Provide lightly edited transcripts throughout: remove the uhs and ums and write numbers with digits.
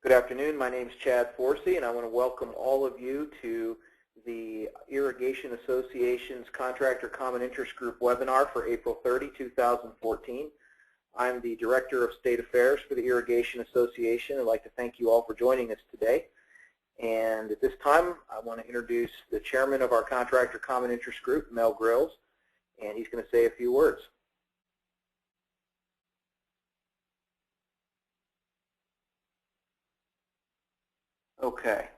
Good afternoon. My name is Chad Forsey, and I want to welcome all of you to the Irrigation Association's Contractor Common Interest Group webinar for April 30, 2014. I'm the Director of State Affairs for the Irrigation Association. I'd like to thank you all for joining us today. And at this time, I want to introduce the Chairman of our Contractor Common Interest Group, Mel Grills, and he's going to say a few words. Okay.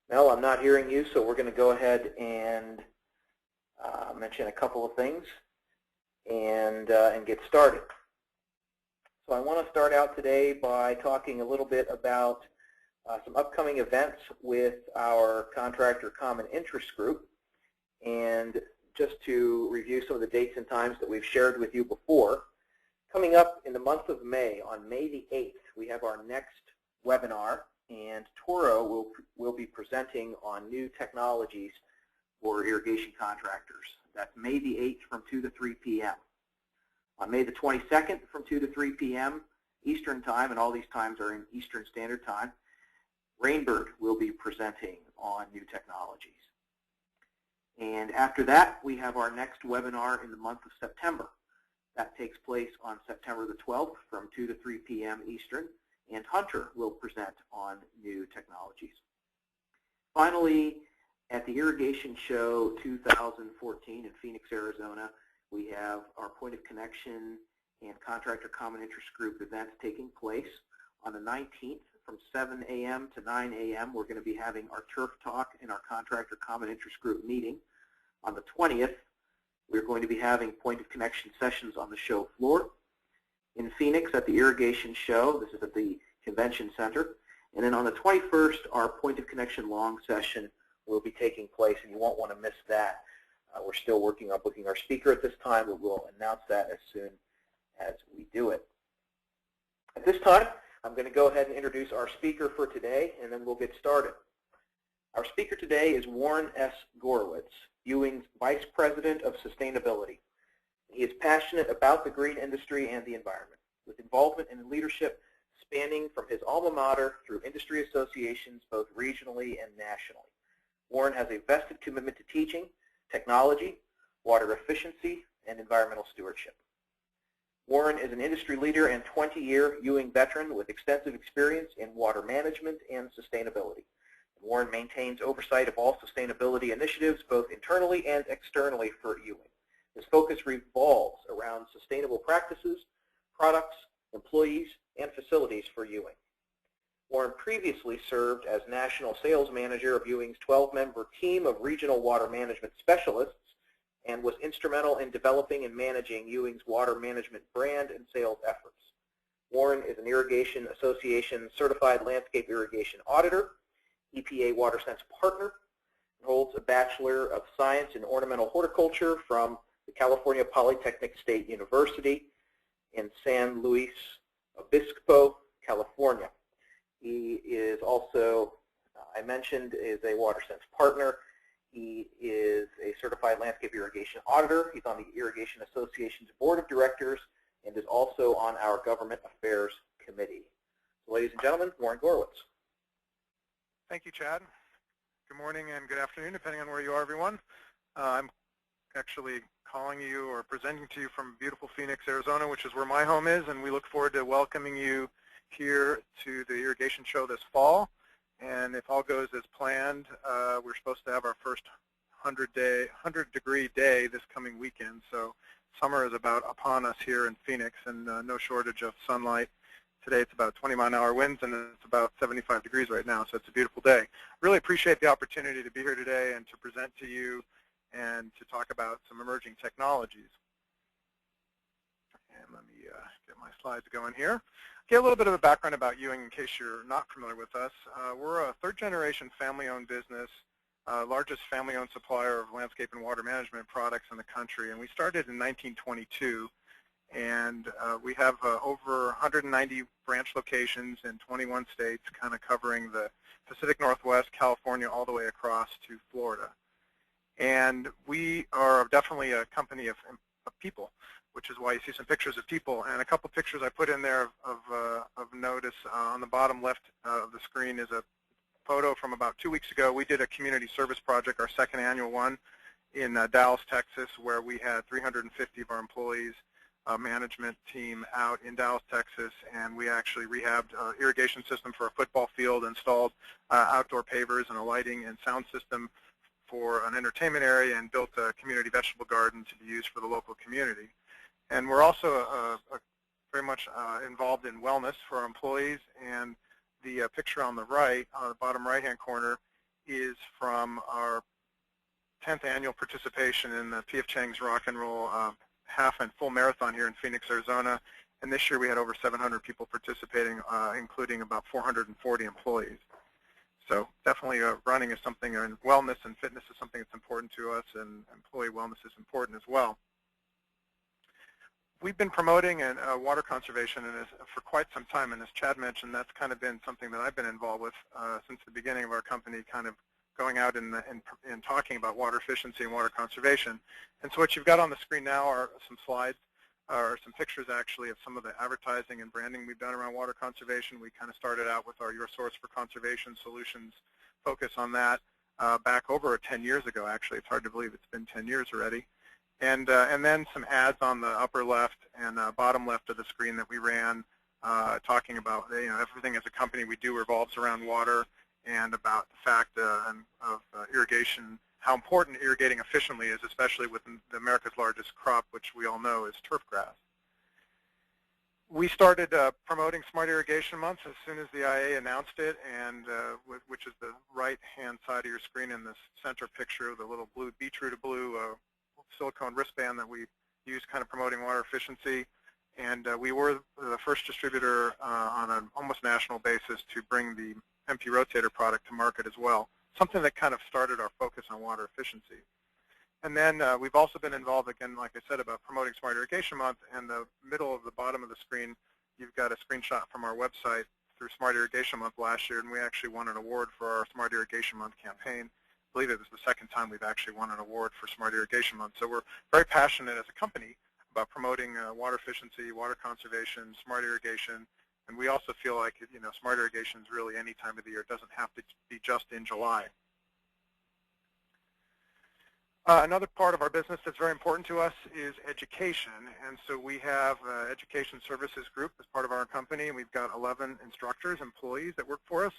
Mel, I'm not hearing you, so we're going to go ahead and mention a couple of things and get started. So I want to start out today by talking a little bit about some upcoming events with our Contractor Common Interest Group. And just to review some of the dates and times that we've shared with you before, coming up in the month of May, on May the 8th, we have our next webinar, and Toro will be presenting on new technologies for irrigation contractors. That's May the 8th from 2 to 3 p.m. On May the 22nd from 2 to 3 p.m. Eastern Time, and all these times are in Eastern Standard Time, Rainbird will be presenting on new technologies. And after that, we have our next webinar in the month of September. That takes place on September the 12th from 2 to 3 p.m. Eastern, and Hunter will present on new technologies. Finally, at the Irrigation Show 2014 in Phoenix, Arizona, we have our Point of Connection and Contractor Common Interest Group events taking place. On the 19th from 7 a.m. to 9 a.m., we're going to be having our Turf Talk and our Contractor Common Interest Group meeting. On the 20th, we're going to be having Point of Connection sessions on the show floor. In Phoenix at the Irrigation Show, this is at the Convention Center. And then on the 21st, our Point of Connection long session will be taking place, and you won't want to miss that. We're still working on booking our speaker at this time, but we'll announce that as soon as we do it. At this time, I'm going to go ahead and introduce our speaker for today, and then we'll get started. Our speaker today is Warren S. Gorowitz, Ewing's Vice President of Sustainability. He is passionate about the green industry and the environment, with involvement in leadership spanning from his alma mater through industry associations both regionally and nationally. Warren has a vested commitment to teaching, technology, water efficiency, and environmental stewardship. Warren is an industry leader and 20-year Ewing veteran with extensive experience in water management and sustainability. Warren maintains oversight of all sustainability initiatives both internally and externally for Ewing. His focus revolves around sustainable practices, products, employees, and facilities for Ewing. Warren previously served as National Sales Manager of Ewing's 12-member team of regional water management specialists and was instrumental in developing and managing Ewing's water management brand and sales efforts. Warren is an Irrigation Association Certified Landscape Irrigation Auditor, EPA WaterSense Partner, and holds a Bachelor of Science in Ornamental Horticulture from the California Polytechnic State University in San Luis Obispo, California. He is also, I mentioned, is a WaterSense partner. He is a certified landscape irrigation auditor. He's on the Irrigation Association's Board of Directors and is also on our Government Affairs Committee. So, ladies and gentlemen, Warren Gorowitz. Thank you, Chad. Good morning and good afternoon, depending on where you are, everyone. I'm actually calling you or presenting to you from beautiful Phoenix, Arizona, which is where my home is, and we look forward to welcoming you here to the Irrigation Show this fall. And if all goes as planned, we're supposed to have our first 100-degree day this coming weekend. So summer is about upon us here in Phoenix, and no shortage of sunlight. Today it's about 20-mile-an-hour winds, and it's about 75 degrees right now, so it's a beautiful day. Really appreciate the opportunity to be here today and to present to you and to talk about some emerging technologies. And let me get my slides going here. Okay, a little bit of a background about Ewing in case you're not familiar with us. We're a third-generation family-owned business, largest family-owned supplier of landscape and water management products in the country, and we started in 1922. And we have over 190 branch locations in 21 states, kind of covering the Pacific Northwest, California, all the way across to Florida. And we are definitely a company of people, which is why you see some pictures of people. And a couple pictures I put in there of notice. On the bottom left of the screen is a photo from about 2 weeks ago. We did a community service project, our second annual one, in Dallas, Texas, where we had 350 of our employees, management team out in Dallas, Texas, and we actually rehabbed an irrigation system for a football field, installed outdoor pavers and a lighting and sound system for an entertainment area, and built a community vegetable garden to be used for the local community. And we're also very much involved in wellness for our employees, and the picture on the right, on the bottom right-hand corner, is from our 10th annual participation in the P.F. Chang's Rock and Roll half and full marathon here in Phoenix, Arizona. And this year we had over 700 people participating, including about 440 employees. So definitely running is something, and wellness and fitness is something that's important to us, and employee wellness is important as well. We've been promoting water conservation for quite some time, and as Chad mentioned, that's kind of been something that I've been involved with since the beginning of our company, kind of going out and talking about water efficiency and water conservation. And so what you've got on the screen now are some slides, or some pictures actually, of some of the advertising and branding we've done around water conservation. We kind of started out with our Your Source for Conservation Solutions focus on that back over 10 years ago, actually. It's hard to believe it's been 10 years already. And then some ads on the upper left and bottom left of the screen that we ran, talking about, everything as a company we do revolves around water, and about the fact of irrigation, how important irrigating efficiently is, especially with America's largest crop, which we all know is turf grass. We started promoting Smart Irrigation Month as soon as the IA announced it, and which is the right-hand side of your screen in this center picture, the little blue beetroot blue silicone wristband that we use kind of promoting water efficiency. And we were the first distributor on an almost national basis to bring the MP Rotator product to market as well, something that kind of started our focus on water efficiency. And then we've also been involved, again, like I said, about promoting Smart Irrigation Month. And the middle of the bottom of the screen, you've got a screenshot from our website through Smart Irrigation Month last year, and we actually won an award for our Smart Irrigation Month campaign. I believe it was the second time we've actually won an award for Smart Irrigation Month. So we're very passionate as a company about promoting water efficiency, water conservation, smart irrigation, and we also feel like smart irrigation is really any time of the year. It doesn't have to be just in July. Another part of our business that's very important to us is education, and so we have an education services group as part of our company. We've got 11 instructors, employees that work for us,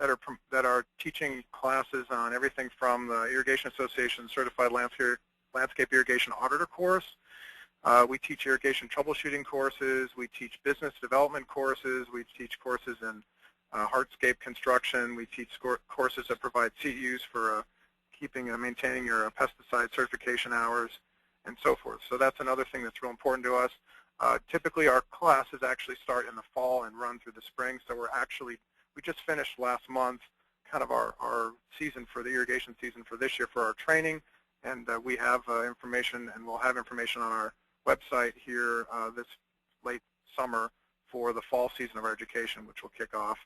that are teaching classes on everything from the Irrigation Association Certified Landscape Irrigation Auditor course. We teach irrigation troubleshooting courses. We teach business development courses. We teach courses in hardscape construction. We teach courses that provide CEUs for keeping and maintaining your pesticide certification hours, and so forth. So that's another thing that's real important to us. Typically, our classes actually start in the fall and run through the spring. So we just finished last month kind of our season for the irrigation season for this year for our training, and we have information, and we'll have information on our website here this late summer for the fall season of our education, which will kick off.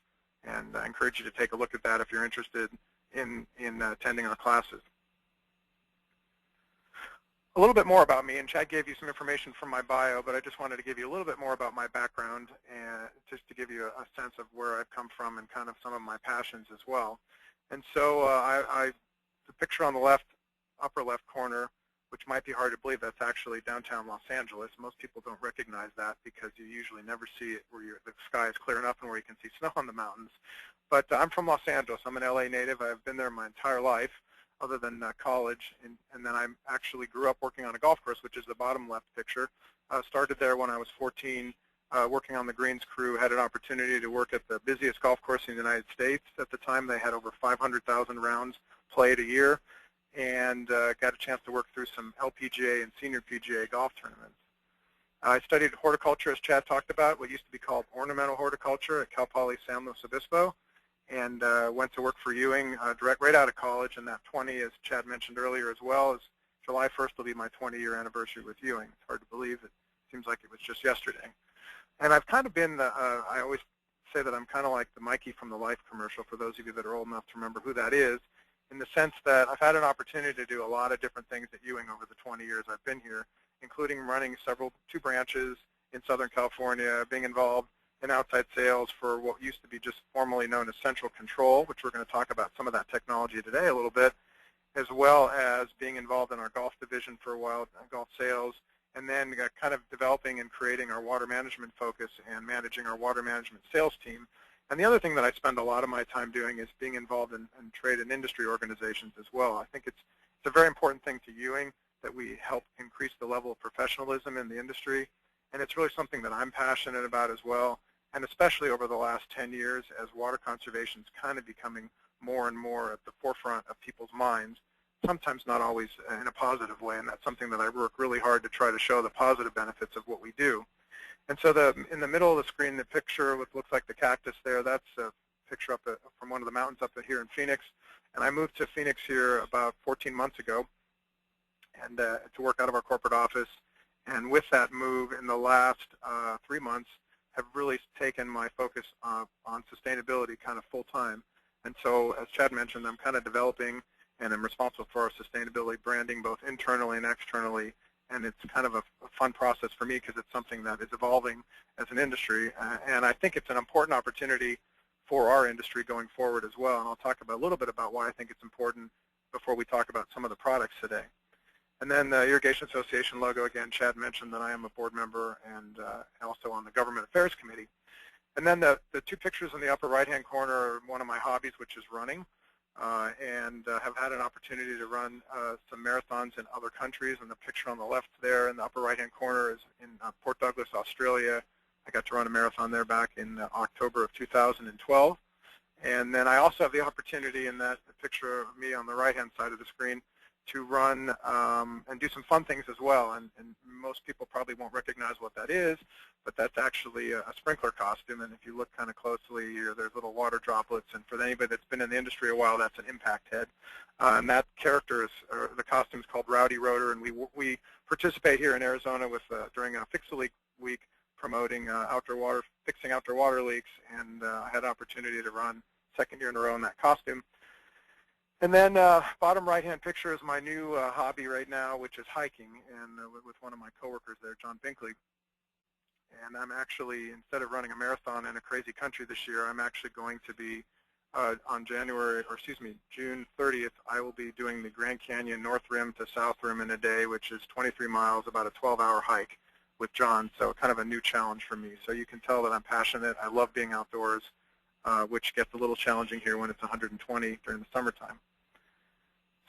And I encourage you to take a look at that if you're interested in attending our classes. A little bit more about me, and Chad gave you some information from my bio, but I just wanted to give you a little bit more about my background, and just to give you a sense of where I've come from and kind of some of my passions as well. And so the picture on the left, upper left corner, which might be hard to believe, that's actually downtown Los Angeles. Most people don't recognize that because you usually never see it where the sky is clear enough and where you can see snow on the mountains. But I'm from Los Angeles. I'm an LA native. I've been there my entire life, other than college, and then I actually grew up working on a golf course, which is the bottom left picture. Started there when I was 14, working on the greens crew. Had an opportunity to work at the busiest golf course in the United States. At the time, they had over 500,000 rounds played a year, and got a chance to work through some LPGA and senior PGA golf tournaments. I studied horticulture, as Chad talked about, what used to be called ornamental horticulture at Cal Poly San Luis Obispo, and went to work for Ewing right out of college. And that 20, as Chad mentioned earlier as well, is July 1st will be my 20-year anniversary with Ewing. It's hard to believe. It seems like it was just yesterday. And I've kind of been I always say that I'm kind of like the Mikey from the Life commercial, for those of you that are old enough to remember who that is, in the sense that I've had an opportunity to do a lot of different things at Ewing over the 20 years I've been here, including running two branches in Southern California, being involved in outside sales for what used to be just formerly known as central control, which we're going to talk about some of that technology today a little bit, as well as being involved in our golf division for a while, golf sales, and then kind of developing and creating our water management focus and managing our water management sales team. And the other thing that I spend a lot of my time doing is being involved in trade and industry organizations as well. I think it's a very important thing to Ewing that we help increase the level of professionalism in the industry, and it's really something that I'm passionate about as well, and especially over the last 10 years as water conservation is kind of becoming more and more at the forefront of people's minds, sometimes not always in a positive way, and that's something that I work really hard to try to show the positive benefits of what we do. And so in the middle of the screen, the picture, what looks like the cactus there, that's a picture up from one of the mountains up here in Phoenix. And I moved to Phoenix here about 14 months ago and to work out of our corporate office. And with that move in the last 3 months, have really taken my focus on sustainability kind of full time. And so as Chad mentioned, I'm kind of developing and I'm responsible for our sustainability branding both internally and externally. And it's kind of a fun process for me because it's something that is evolving as an industry. And I think it's an important opportunity for our industry going forward as well. And I'll talk a little bit about why I think it's important before we talk about some of the products today. And then the Irrigation Association logo, again, Chad mentioned that I am a board member and also on the Government Affairs Committee. And then the two pictures in the upper right-hand corner are one of my hobbies, which is running. And have had an opportunity to run some marathons in other countries. And the picture on the left there in the upper right-hand corner is in Port Douglas, Australia. I got to run a marathon there back in October of 2012. And then I also have the opportunity in that picture of me on the right-hand side of the screen to run and do some fun things as well. And most people probably won't recognize what that is, but that's actually a sprinkler costume. And if you look kind of closely here, there's little water droplets. And for anybody that's been in the industry a while, that's an impact head. And that character is, the costume is called Rowdy Rotor. And we participate here in Arizona with during a Fix a Leak week promoting fixing outdoor water leaks. And I had an opportunity to run second year in a row in that costume. And then bottom right-hand picture is my new hobby right now, which is hiking, and with one of my coworkers there, John Binkley. And I'm actually, instead of running a marathon in a crazy country this year, I'm actually going to be on June 30th, I will be doing the Grand Canyon North Rim to South Rim in a day, which is 23 miles, about a 12-hour hike with John, so kind of a new challenge for me. So you can tell that I'm passionate. I love being outdoors, which gets a little challenging here when it's 120 during the summertime.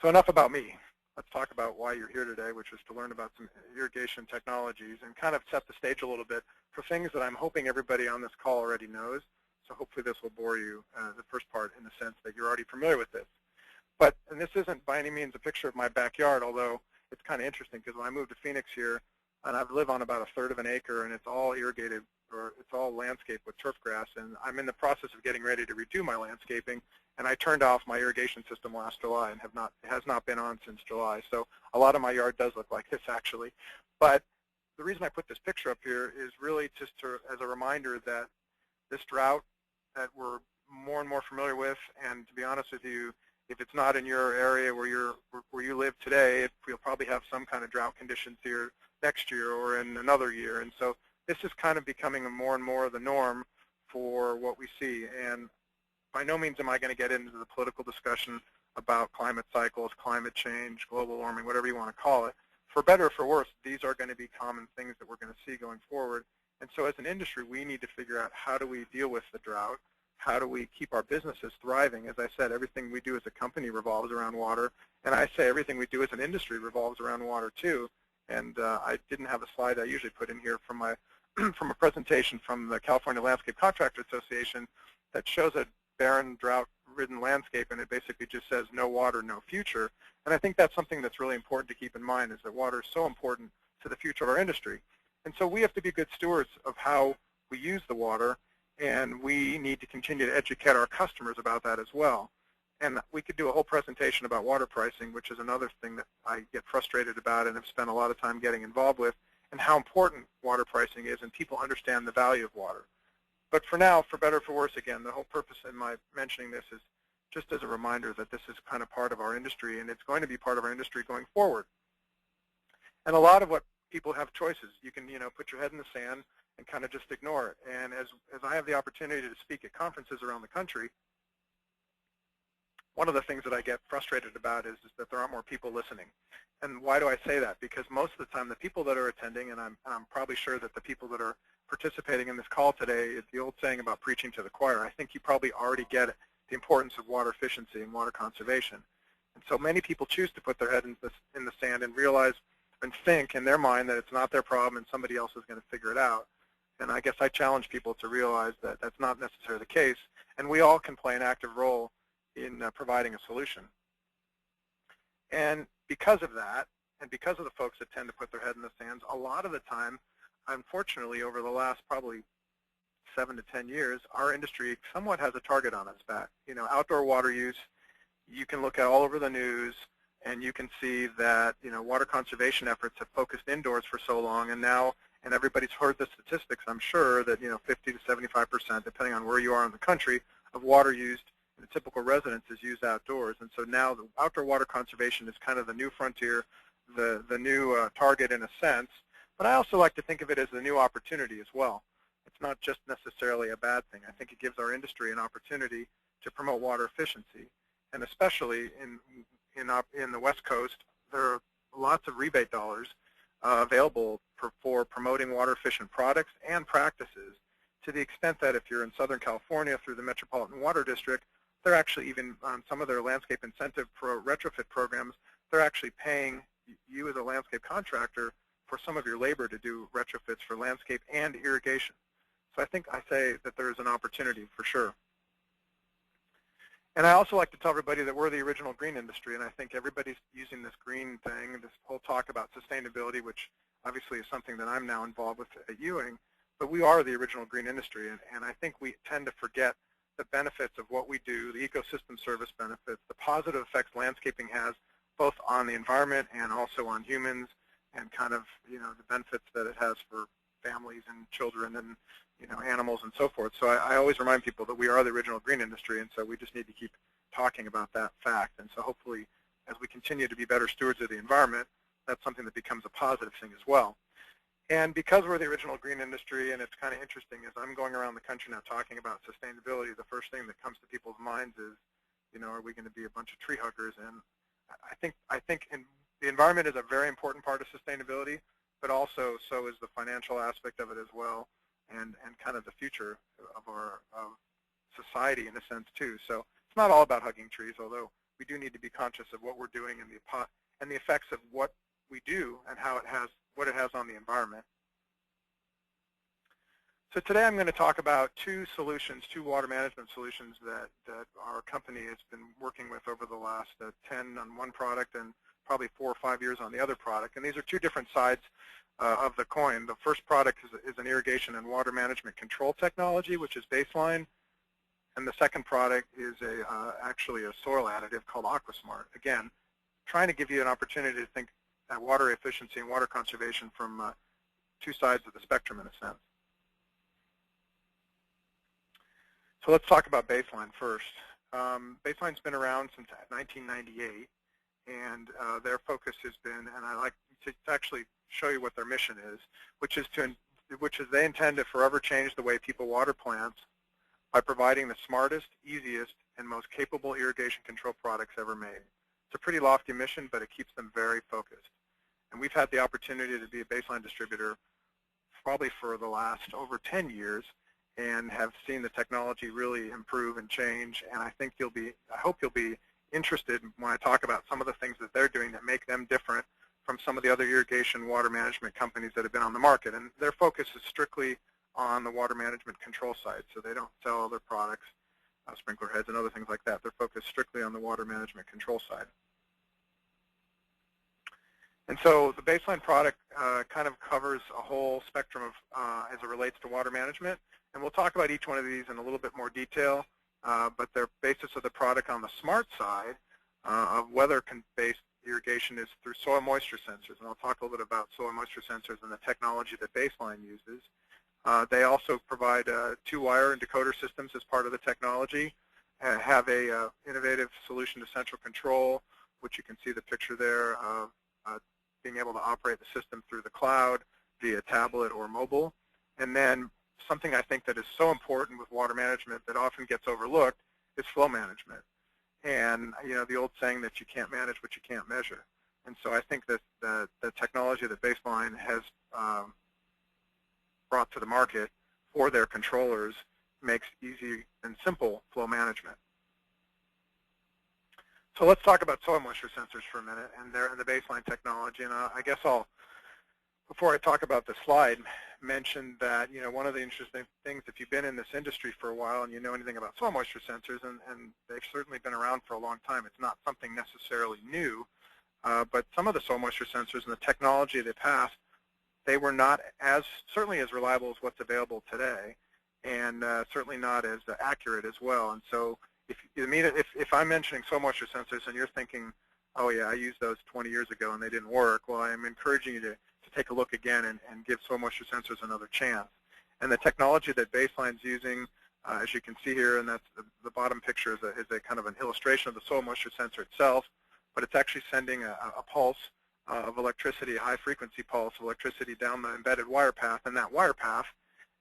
So enough about me. Let's talk about why you're here today, which is to learn about some irrigation technologies and kind of set the stage a little bit for things that I'm hoping everybody on this call already knows. So hopefully this will bore you, the first part, in the sense that you're already familiar with this. And this isn't by any means a picture of my backyard, although it's kind of interesting because when I moved to Phoenix here, and I live on about 1/3 of an acre, and it's all irrigated, or it's all landscaped with turf grass, and I'm in the process of getting ready to redo my landscaping, and I turned off my irrigation system last July and it has not been on since July. So a lot of my yard does look like this, actually. But the reason I put this picture up here is really just as a reminder that this drought that we're more and more familiar with, and to be honest with you, if it's not in your area where you live today, you'll probably have some kind of drought conditions here next year or in another year. And so this is kind of becoming more and more the norm for what we see. And by no means am I going to get into the political discussion about climate cycles, climate change, global warming, whatever you want to call it. For better or for worse, these are going to be common things that we're going to see going forward. And so as an industry, we need to figure out how do we deal with the drought? How do we keep our businesses thriving? As I said, everything we do as a company revolves around water. And I say everything we do as an industry revolves around water too. And I didn't have a slide I usually put in here from from a presentation from the California Landscape Contractor Association that shows a barren, drought-ridden landscape, and it basically just says no water, no future. And I think that's something that's really important to keep in mind, is that water is so important to the future of our industry. And so we have to be good stewards of how we use the water, and we need to continue to educate our customers about that as well. And we could do a whole presentation about water pricing, which is another thing that I get frustrated about and have spent a lot of time getting involved with, and how important water pricing is, and people understand the value of water. But for now, for better or for worse, again, the whole purpose in my mentioning this is just as a reminder that this is kind of part of our industry, and it's going to be part of our industry going forward. And a lot of what people have choices. You can, put your head in the sand and kind of just ignore it. And as I have the opportunity to speak at conferences around the country, one of the things that I get frustrated about is that there aren't more people listening. And why do I say that? Because most of the time, the people that are attending, and I'm probably sure that the people that are participating in this call today, it's the old saying about preaching to the choir. I think you probably already get the importance of water efficiency and water conservation. And so many people choose to put their head in the sand and realize and think in their mind that it's not their problem and somebody else is going to figure it out. And I guess I challenge people to realize that that's not necessarily the case, and we all can play an active role in providing a solution. And because of that, and because of the folks that tend to put their head in the sand, a lot of the time, unfortunately, over the last probably 7 to 10 years, our industry somewhat has a target on its back. Outdoor water use, you can look at all over the news, and you can see that water conservation efforts have focused indoors for so long, and now, and everybody's heard the statistics, I'm sure, that 50 to 75%, depending on where you are in the country, of water used in a typical residence is used outdoors. And so now the outdoor water conservation is kind of the new frontier, the new target in a sense. But I also like to think of it as a new opportunity as well. It's not just necessarily a bad thing. I think it gives our industry an opportunity to promote water efficiency, and especially in the West Coast, there are lots of rebate dollars available for promoting water-efficient products and practices, to the extent that if you're in Southern California through the Metropolitan Water District, they're actually even on some of their landscape incentive retrofit programs, they're actually paying you as a landscape contractor for some of your labor to do retrofits for landscape and irrigation. So I say that there's an opportunity for sure. And I also like to tell everybody that we're the original green industry, and I think everybody's using this green thing, this whole talk about sustainability, which obviously is something that I'm now involved with at Ewing, but we are the original green industry, and I think we tend to forget the benefits of what we do, the ecosystem service benefits, the positive effects landscaping has both on the environment and also on humans, and kind of, the benefits that it has for families and children and, animals and so forth. So I always remind people that we are the original green industry, and so we just need to keep talking about that fact. And so hopefully, as we continue to be better stewards of the environment, that's something that becomes a positive thing as well. And because we're the original green industry, and it's kind of interesting, as I'm going around the country now talking about sustainability, the first thing that comes to people's minds is, are we going to be a bunch of tree huggers? And I think the environment is a very important part of sustainability, but also so is the financial aspect of it as well, and kind of the future of our society in a sense too. So it's not all about hugging trees, although we do need to be conscious of what we're doing and the effects of what we do and what it has on the environment. So today I'm going to talk about two water management solutions that our company has been working with over the last 10 on one product and probably 4 or 5 years on the other product. And these are two different sides of the coin. The first product is an irrigation and water management control technology, which is Baseline. And the second product is actually a soil additive called AquaSmart. Again, trying to give you an opportunity to think at water efficiency and water conservation from two sides of the spectrum in a sense. So let's talk about Baseline first. Baseline's been around since 1998, and their focus has been, and I like to actually show you what their mission is, which is they intend to forever change the way people water plants by providing the smartest, easiest, and most capable irrigation control products ever made. It's a pretty lofty mission, but it keeps them very focused. And we've had the opportunity to be a Baseline distributor probably for the last over 10 years, and have seen the technology really improve and change. And I hope you'll be interested when I talk about some of the things that they're doing that make them different from some of the other irrigation water management companies that have been on the market. And their focus is strictly on the water management control side, so they don't sell other products, sprinkler heads and other things like that. They're focused strictly on the water management control side. And so the Baseline product kind of covers a whole spectrum of as it relates to water management. And we'll talk about each one of these in a little bit more detail, but their basis of the product on the smart side of weather-based irrigation is through soil moisture sensors. And I'll talk a little bit about soil moisture sensors and the technology that Baseline uses. They also provide 2-wire and decoder systems as part of the technology, have a innovative solution to central control, which you can see the picture there of being able to operate the system through the cloud, via tablet or mobile. And then something I think that is so important with water management that often gets overlooked is flow management. And the old saying that you can't manage what you can't measure. And so I think that the technology that Baseline has brought to the market for their controllers makes easy and simple flow management. So let's talk about soil moisture sensors for a minute and the Baseline technology. And I guess before I talk about the slide, mention that one of the interesting things, if you've been in this industry for a while and you know anything about soil moisture sensors, and they've certainly been around for a long time, it's not something necessarily new, but some of the soil moisture sensors and the technology they passed, they were not certainly as reliable as what's available today, and certainly not as accurate as well. And so if I'm mentioning soil moisture sensors and you're thinking, oh yeah, I used those 20 years ago and they didn't work, well, I'm encouraging you to take a look again and give soil moisture sensors another chance. And the technology that Baseline's using, as you can see here, and that's the bottom picture is a kind of an illustration of the soil moisture sensor itself, but it's actually sending a pulse of electricity, a high-frequency pulse of electricity down the embedded wire path, and that wire path,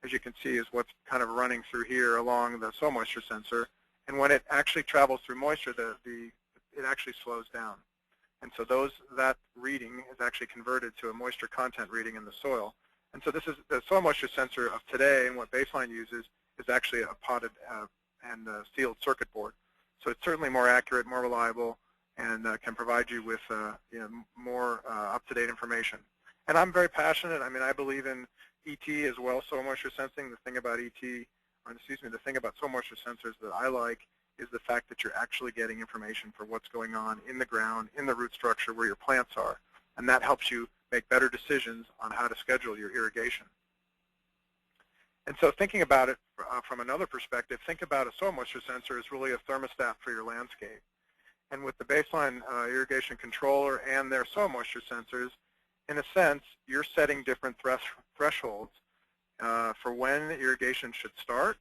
as you can see, is what's kind of running through here along the soil moisture sensor. And when it actually travels through moisture, it actually slows down. And so that reading is actually converted to a moisture content reading in the soil. And so this is the soil moisture sensor of today, and what Baseline uses is actually a potted and sealed circuit board. So it's certainly more accurate, more reliable, and can provide you with more up-to-date information. And I'm very passionate. I mean, I believe in ET as well, soil moisture sensing. The thing about the thing about soil moisture sensors that I like is the fact that you're actually getting information for what's going on in the ground, in the root structure where your plants are. And that helps you make better decisions on how to schedule your irrigation. And so thinking about it from another perspective, think about a soil moisture sensor as really a thermostat for your landscape. And with the Baseline irrigation controller and their soil moisture sensors, in a sense, you're setting different thresholds for when irrigation should start,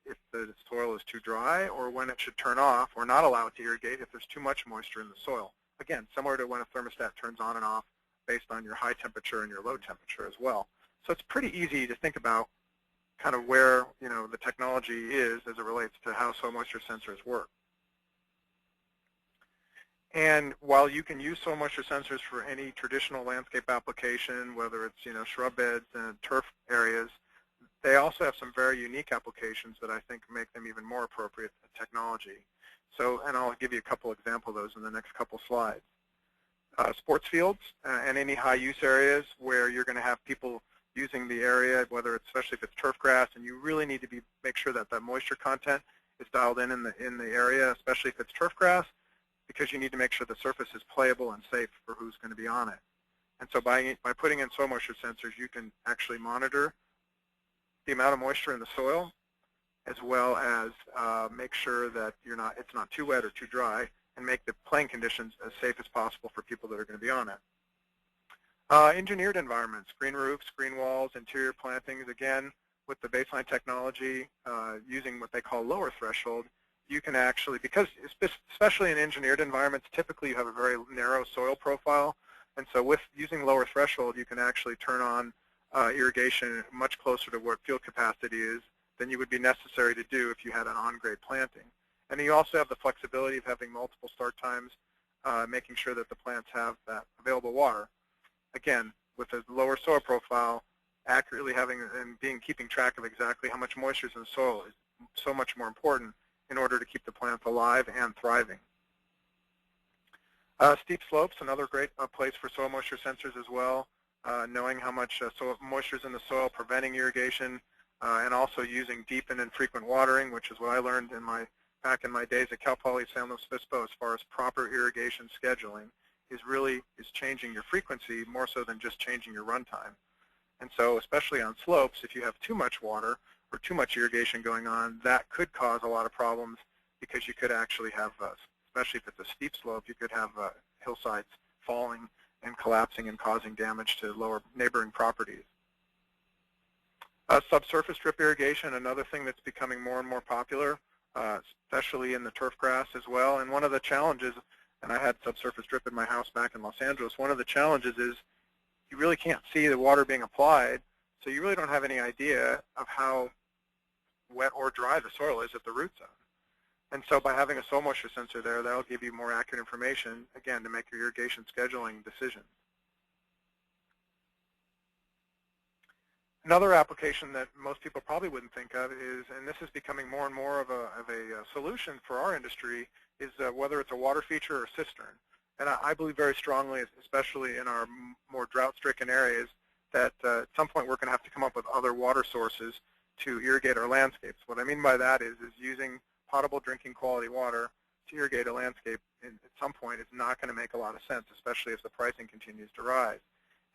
if the soil is too dry, or when it should turn off or not allow it to irrigate if there's too much moisture in the soil. Again, similar to when a thermostat turns on and off based on your high temperature and your low temperature as well. So it's pretty easy to think about kind of where the technology is as it relates to how soil moisture sensors work. And while you can use soil moisture sensors for any traditional landscape application, whether it's shrub beds and turf areas, they also have some very unique applications that I think make them even more appropriate technology. So, and I'll give you a couple examples of those in the next couple slides. Sports fields and any high-use areas where you're going to have people using the area, especially if it's turf grass, and you really need to make sure that that moisture content is dialed in the area, especially if it's turf grass, because you need to make sure the surface is playable and safe for who's going to be on it. And so by putting in soil moisture sensors, you can actually monitor the amount of moisture in the soil, as well as make sure that it's not too wet or too dry, and make the playing conditions as safe as possible for people that are going to be on it. Engineered environments, green roofs, green walls, interior plantings, again, with the Baseline technology, using what they call lower threshold, you can actually, because especially in engineered environments, typically you have a very narrow soil profile, and so with using lower threshold, you can actually turn on irrigation much closer to what field capacity is than you would be necessary to do if you had an on-grade planting. And you also have the flexibility of having multiple start times, making sure that the plants have that available water. Again, with a lower soil profile, accurately having and keeping track of exactly how much moisture is in the soil is so much more important in order to keep the plants alive and thriving. Steep slopes, another great place for soil moisture sensors as well, knowing how much moisture is in the soil, preventing irrigation, and also using deep and infrequent watering, which is what I learned back in my days at Cal Poly San Luis Obispo as far as proper irrigation scheduling is changing your frequency more so than just changing your runtime. And so especially on slopes, if you have too much water or too much irrigation going on, that could cause a lot of problems, because you could actually have, especially if it's a steep slope, you could have hillsides falling and collapsing and causing damage to lower neighboring properties. Subsurface drip irrigation, another thing that's becoming more and more popular, especially in the turf grass as well. And one of the challenges and I had subsurface drip in my house back in Los Angeles, one of the challenges is you really can't see the water being applied, so you really don't have any idea of how wet or dry the soil is at the root zone. And so by having a soil moisture sensor there, that'll give you more accurate information, again, to make your irrigation scheduling decisions. Another application that most people probably wouldn't think of is, and this is becoming more and more of a solution for our industry, is whether it's a water feature or a cistern. And I believe very strongly, especially in our more drought-stricken areas, that at some point we're going to have to come up with other water sources to irrigate our landscapes. What I mean by that is using potable drinking quality water to irrigate a landscape at some point is not going to make a lot of sense, especially if the pricing continues to rise.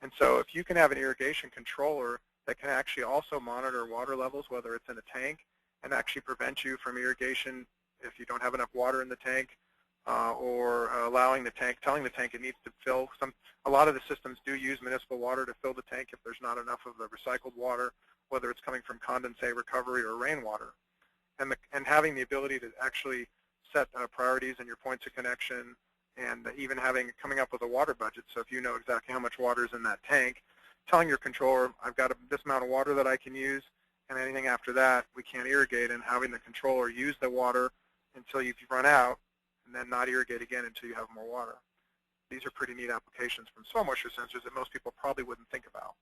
And so if you can have an irrigation controller that can actually also monitor water levels, whether it's in a tank, and actually prevent you from irrigation if you don't have enough water in the tank, or telling the tank it needs to fill. A lot of the systems do use municipal water to fill the tank if there's not enough of the recycled water, whether it's coming from condensate recovery or rainwater. And having the ability to actually set priorities in your points of connection, and even coming up with a water budget. So if you know exactly how much water is in that tank, telling your controller, I've got this amount of water that I can use, and anything after that we can't irrigate, and having the controller use the water until you've run out, and then not irrigate again until you have more water. These are pretty neat applications from soil moisture sensors that most people probably wouldn't think about.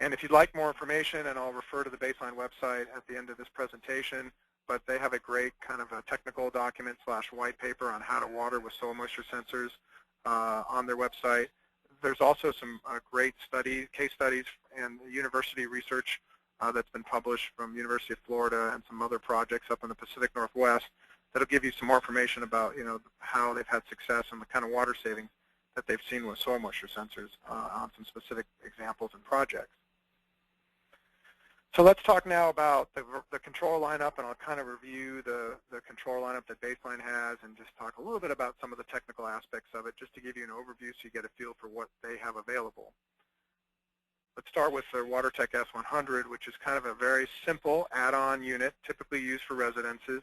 And if you'd like more information, and I'll refer to the Baseline website at the end of this presentation, but they have a great kind of a technical document / white paper on how to water with soil moisture sensors on their website. There's also some great case studies and university research that's been published from University of Florida and some other projects up in the Pacific Northwest that'll give you some more information about how they've had success and the kind of water savings that they've seen with soil moisture sensors on some specific examples and projects. So let's talk now about the controller lineup, and I'll kind of review the controller lineup that Baseline has and just talk a little bit about some of the technical aspects of it, just to give you an overview so you get a feel for what they have available. Let's start with the WaterTech S100, which is kind of a very simple add-on unit, typically used for residences.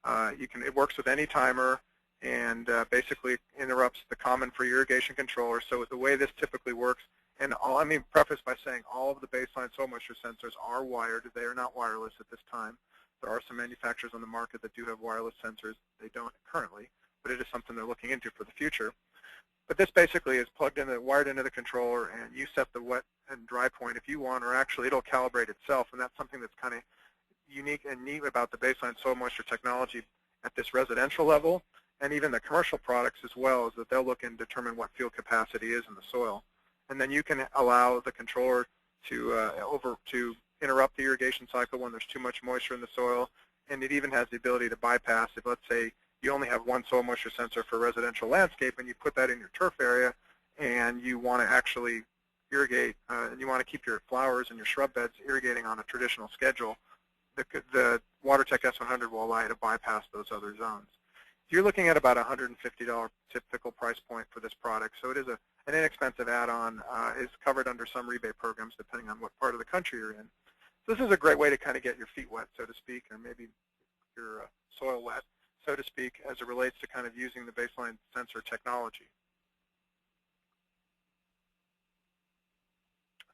It works with any timer and basically interrupts the common free irrigation controller. So the way this typically works, and let me preface by saying all of the Baseline soil moisture sensors are wired. They are not wireless at this time. There are some manufacturers on the market that do have wireless sensors. They don't currently, but it is something they're looking into for the future. But this basically is wired into the controller, and you set the wet and dry point if you want, or actually it'll calibrate itself, and that's something that's kind of unique and neat about the Baseline soil moisture technology at this residential level, and even the commercial products as well, is that they'll look and determine what field capacity is in the soil. And then you can allow the controller to interrupt the irrigation cycle when there's too much moisture in the soil, and it even has the ability to bypass if, let's say, you only have one soil moisture sensor for residential landscape, and you put that in your turf area, and you want to actually irrigate, and you want to keep your flowers and your shrub beds irrigating on a traditional schedule. The WaterTech S100 will allow you to bypass those other zones. You're looking at about $150 typical price point for this product, so it is an inexpensive add-on. Is covered under some rebate programs depending on what part of the country you're in. So this is a great way to kind of get your feet wet, so to speak, or maybe your soil wet, so to speak, as it relates to kind of using the Baseline sensor technology.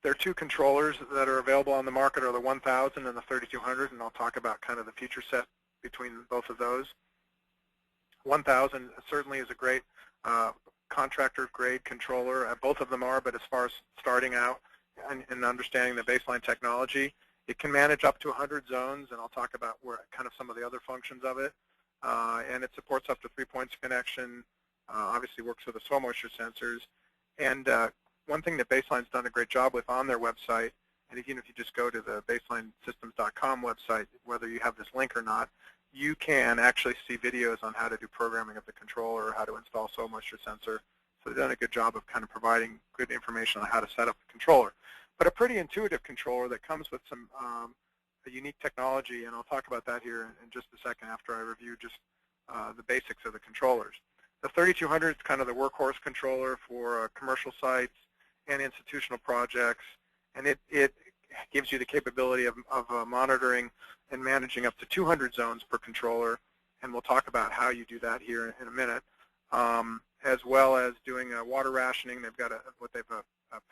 There are two controllers that are available on the market, are the 1000 and the 3200, and I'll talk about kind of the feature set between both of those. 1000 certainly is a great contractor grade controller. Both of them are, but as far as starting out and understanding the Baseline technology, it can manage up to 100 zones, and I'll talk about kind of some of the other functions of it. And it supports up to 3 points of connection, obviously works with the soil moisture sensors. And one thing that Baseline's done a great job with on their website, and again, if you just go to the baselinesystems.com website, whether you have this link or not, you can actually see videos on how to do programming of the controller or how to install soil moisture sensor. So they've done a good job of kind of providing good information on how to set up the controller. But a pretty intuitive controller that comes with some a unique technology, and I'll talk about that here in just a second after I review just the basics of the controllers. The 3200 is kind of the workhorse controller for commercial sites and institutional projects, and it gives you the capability of monitoring and managing up to 200 zones per controller, and we'll talk about how you do that here in a minute, as well as doing water rationing. They've got what they've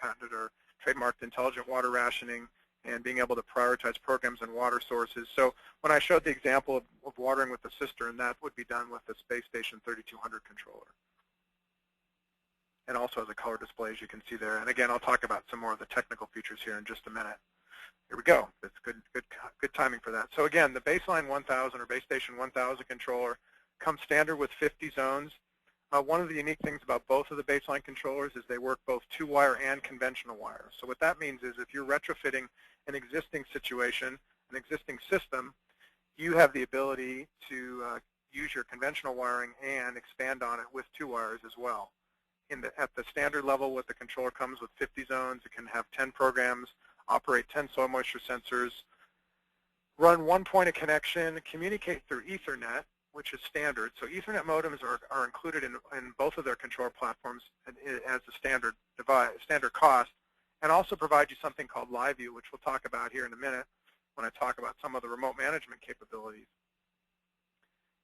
patented or trademarked intelligent water rationing, and being able to prioritize programs and water sources. So when I showed the example of watering with the cistern, that would be done with the Space Station 3200 controller. And also has a color display, as you can see there. And again, I'll talk about some more of the technical features here in just a minute. Here we go. That's good timing for that. So again, the baseline 1000 or Base Station 1000 controller comes standard with 50 zones. One of the unique things about both of the baseline controllers is they work both 2-wire and conventional wire. So what that means is if you're retrofitting an existing situation, an existing system, you have the ability to use your conventional wiring and expand on it with 2 wires as well. At the standard level, what the controller comes with 50 zones. It can have 10 programs, operate 10 soil moisture sensors, run 1 point of connection, communicate through Ethernet, which is standard. So Ethernet modems are included in both of their controller platforms as a standard device, standard cost, and also provide you something called Live View, which we'll talk about here in a minute when I talk about some of the remote management capabilities.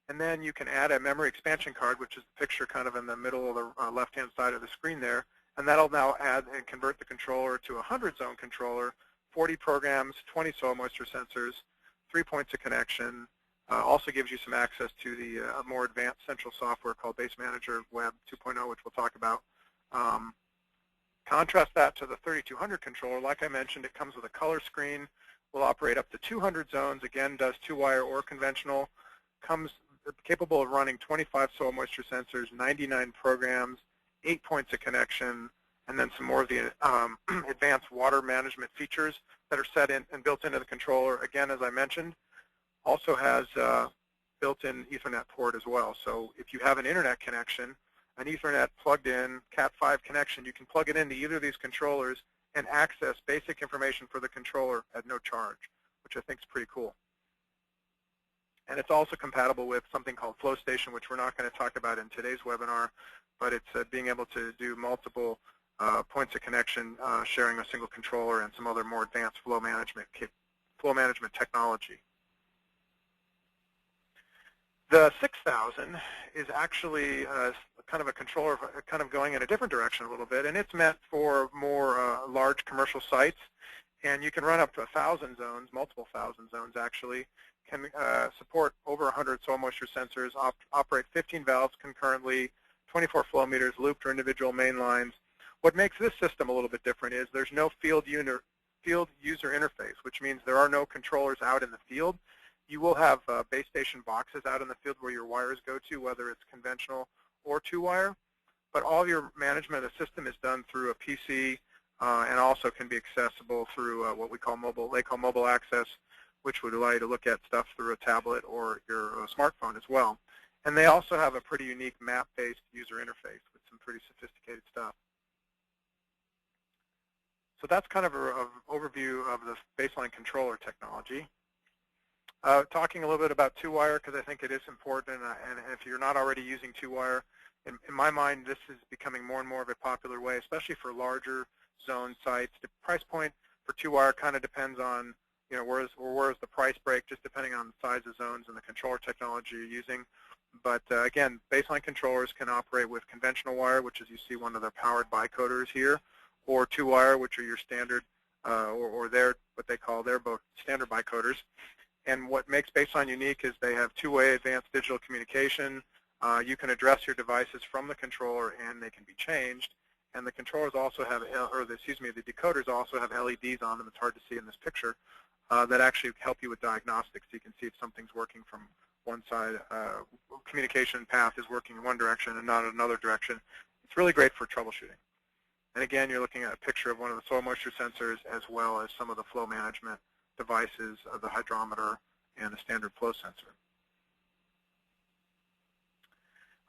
And then you can add a memory expansion card, which is the picture kind of in the middle of the left-hand side of the screen there, and that'll now add and convert the controller to a 100-zone controller, 40 programs, 20 soil moisture sensors, 3 points of connection. Also gives you some access to the more advanced central software called Base Manager Web 2.0, which we'll talk about. Contrast that to the 3200 controller. Like I mentioned, it comes with a color screen. Will operate up to 200 zones. Again, does 2-wire or conventional. Comes capable of running 25 soil moisture sensors, 99 programs, 8 points of connection, and then some more of the advanced water management features that are set in and built into the controller. Again, as I mentioned, also has built-in Ethernet port as well. So if you have an internet connection, an Ethernet plugged in, Cat5 connection, you can plug it into either of these controllers and access basic information for the controller at no charge, which I think is pretty cool. And it's also compatible with something called Flow Station, which we're not going to talk about in today's webinar, but it's being able to do multiple points of connection, sharing a single controller, and some other more advanced flow management technology. The 6000 is actually kind of a controller kind of going in a different direction a little bit, and it's meant for more large commercial sites. And you can run up to 1,000 zones, multiple 1,000 zones actually, can support over 100 soil moisture sensors, operate 15 valves concurrently, 24 flow meters, looped or individual main lines. What makes this system a little bit different is there's no field user interface, which means there are no controllers out in the field. You will have base station boxes out in the field where your wires go to, whether it's conventional or 2-wire. But all your management of the system is done through a PC and also can be accessible through what we call mobile access, which would allow you to look at stuff through a tablet or your smartphone as well. And they also have a pretty unique map-based user interface with some pretty sophisticated stuff. So that's kind of an overview of the baseline controller technology. Talking a little bit about 2-wire, because I think it is important, and if you're not already using 2-wire, in my mind, this is becoming more and more of a popular way, especially for larger zone sites. The price point for 2-wire kind of depends on, you know, where's the price break, just depending on the size of zones and the controller technology you're using. But again, baseline controllers can operate with conventional wire, which is you see one of the powered bicoders here, or 2-wire, which are your standard, or what they call their both standard bicoders. And what makes baseline unique is they have 2-way advanced digital communication. You can address your devices from the controller, and they can be changed. And the controllers also have, the decoders also have LEDs on them. It's hard to see in this picture. That actually help you with diagnostics. So you can see if something's working from one side, communication path is working in one direction and not in another direction. It's really great for troubleshooting. And again, you're looking at a picture of one of the soil moisture sensors as well as some of the flow management devices of the hydrometer and a standard flow sensor.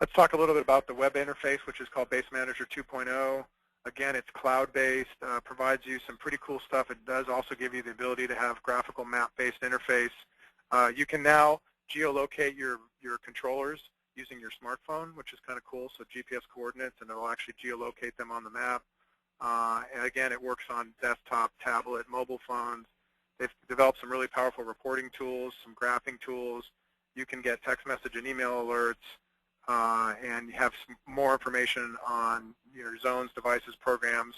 Let's talk a little bit about the web interface, which is called Base Manager 2.0. Again, it's cloud-based, provides you some pretty cool stuff. It does also give you the ability to have graphical map-based interface. You can now geolocate your controllers using your smartphone, which is kind of cool, so GPS coordinates, and it will actually geolocate them on the map. And again, it works on desktop, tablet, mobile phones. They've developed some really powerful reporting tools, some graphing tools, you can get text message and email alerts, and you have some more information on your zones, devices, programs.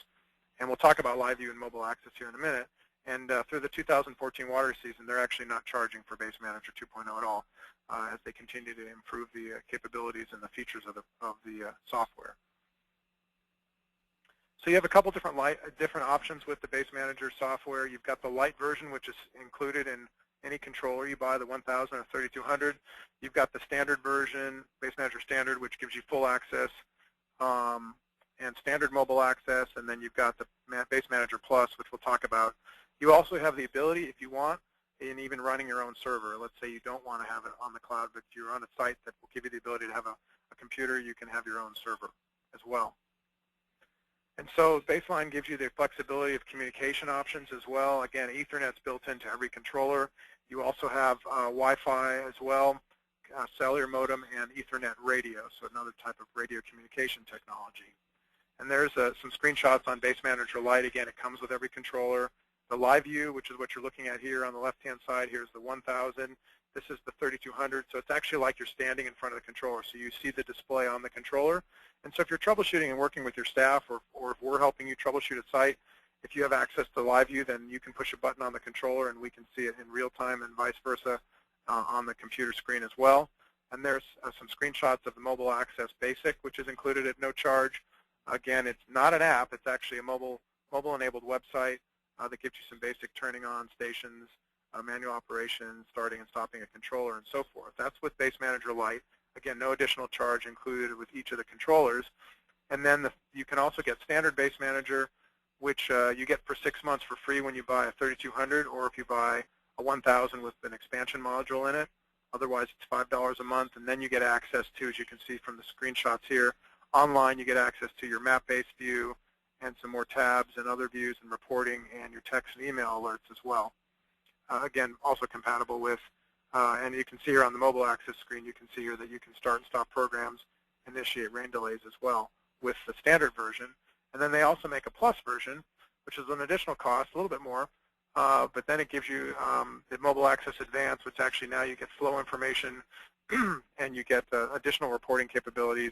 And we'll talk about live view and mobile access here in a minute. And through the 2014 water season, they're actually not charging for Base Manager 2.0 at all, as they continue to improve the capabilities and the features of the software. So you have a couple different options with the Base Manager software. You've got the light version, which is included in any controller you buy, the 1000 or 3200. You've got the standard version, Base Manager Standard, which gives you full access and standard mobile access, and then you've got the Base Manager Plus, which we'll talk about. You also have the ability, if you want, in even running your own server. Let's say you don't want to have it on the cloud, but you're on a site that will give you the ability to have a computer, you can have your own server as well. And so Baseline gives you the flexibility of communication options as well. Again, Ethernet's built into every controller. You also have Wi-Fi as well, cellular modem, and Ethernet radio, so another type of radio communication technology. And there's some screenshots on Base Manager Lite. Again, it comes with every controller. The live view, which is what you're looking at here on the left-hand side, here's the 1000. This is the 3200, so it's actually like you're standing in front of the controller. So you see the display on the controller. And so if you're troubleshooting and working with your staff, or if we're helping you troubleshoot a site, if you have access to live view, then you can push a button on the controller and we can see it in real time, and vice versa on the computer screen as well. And there's some screenshots of the Mobile Access Basic, which is included at no charge. Again, it's not an app. It's actually a mobile-enabled website that gives you some basic turning on stations, manual operation, starting and stopping a controller, and so forth. That's with Base Manager Lite. Again, no additional charge included with each of the controllers. And then you can also get Standard Base Manager, which you get for 6 months for free when you buy a 3200, or if you buy a 1000 with an expansion module in it. Otherwise, it's $5 a month, and then you get access to, as you can see from the screenshots here, online you get access to your map-based view and some more tabs and other views and reporting, and your text and email alerts as well. Again, also compatible with, and you can see here on the mobile access screen, you can see here that you can start and stop programs, initiate rain delays as well with the standard version. And then they also make a plus version, which is an additional cost, a little bit more, but then it gives you the Mobile Access Advanced, which actually now you get flow information and you get additional reporting capabilities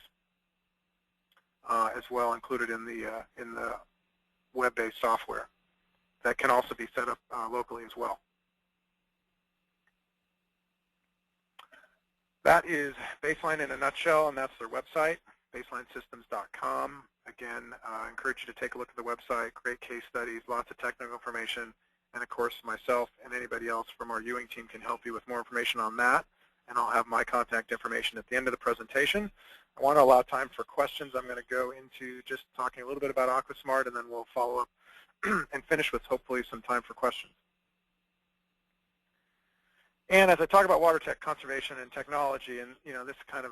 as well included in the web-based software. That can also be set up locally as well. That is Baseline in a nutshell, and that's their website, baselinesystems.com. Again, I encourage you to take a look at the website, great case studies, lots of technical information, and of course myself and anybody else from our Ewing team can help you with more information on that, and I'll have my contact information at the end of the presentation. I want to allow time for questions. I'm going to go into just talking a little bit about AquaSmart, and then we'll follow up and finish with hopefully some time for questions. And as I talk about water tech conservation and technology, and this kind of,